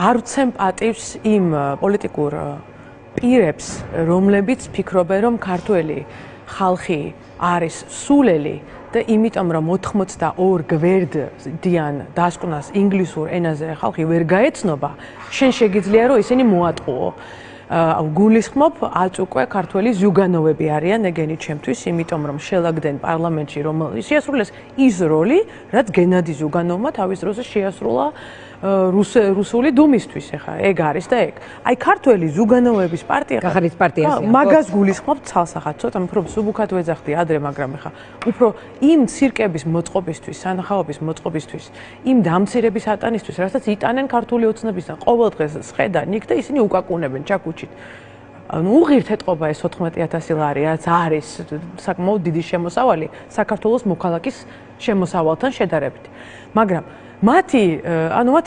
არ ვცემ პატივს იმ პოლიტიკურ პირებს, რომლებიც ფიქრობენ, რომ ქართველი ხალხი არის სულელი და იმიტომ რომ 82 გვერდიან დასკვნას ინგლისურ ენაზე ხალხი ვერ გაეცნობა, შენ შეგიძლია რომ ისინი მოატყუო. გულისხმობ აწუკვე ქართველი ზუგანოვები არიან ეგენი ჩემთვის, იმიტომ რომ შელაგდნენ პარლამენტში რომ შეასრულეს ის როლი, რაც გენადი ზუგანოვმა თავის დროზე შეასრულა რუსული დუმისთვის, ეხა ეგ არის და ეგ. აი ქართველი ზუგანოვების პარტია გახარის პარტიაზე. მაგას გულისხმობ ცალსახად, ცოტა უფრო სუბუქად ვეძახდი ადრე, მაგრამ ეხა უფრო იმ ცირკების მოწყობისთვის, სანახაობის მოწყობისთვის, იმ დამცირების ატანისთვის, რასაც იტანენ ქართული ოცნებისგან ყოველდღეს სხედან იქ და ისინი უკაკუნებენ ჩაკუჩით. ანუ უღირთ ეთყობა ეს 14000 ლარი, რაც არის საკმაოდ დიდი შემოსავალი საქართველოს მოქალაქის შემოსავალთან შედარებით. მაგრამ მათი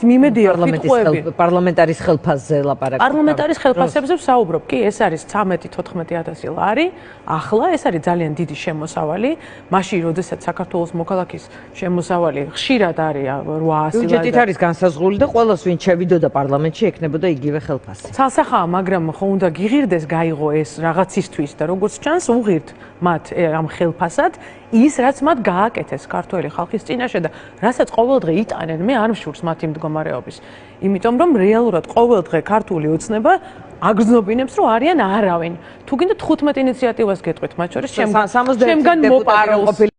მიმედია ფიტყვები პარლამენტარის ხელფასზე ლაპარაკობ. პარლამენტარის ხელფასებზე ვსაუბრობ. კი, ეს არის 13-14000 ლარი. ახლა ეს არის ძალიან დიდი შემოსავალი. მაშინ, როდესაც საქართველოს მოქალაქის შემოსავალი ხშირად არის 800 ლარი. ბიუჯეტით არის განსაზღვრული და ყველას ვინ შევიდოდა პარლამენტში ეკნებოდა იგივე ხელფასი. ცალსახაა, მაგრამ ხო უნდა გიღირდეს გაიღო ეს რაღაცისთვის და როგორც ჩანს, უღირთ მათ ამ ხელფასად ის, რაც მათ გააკეთეს ქართველი ხალხის წინაშე და რასაც ყოველდღე იტანენ, მე არ მშურს მათი მდგომარეობის. იმიტომ რომ რეალურად ყოველდღე ქართული ოცნება აგრძნობინებს, რომ არიან არავინ. თუ გინდა 15 ინიციატივას გეტყვით მათ შორის, ჩემგან მოპარავს.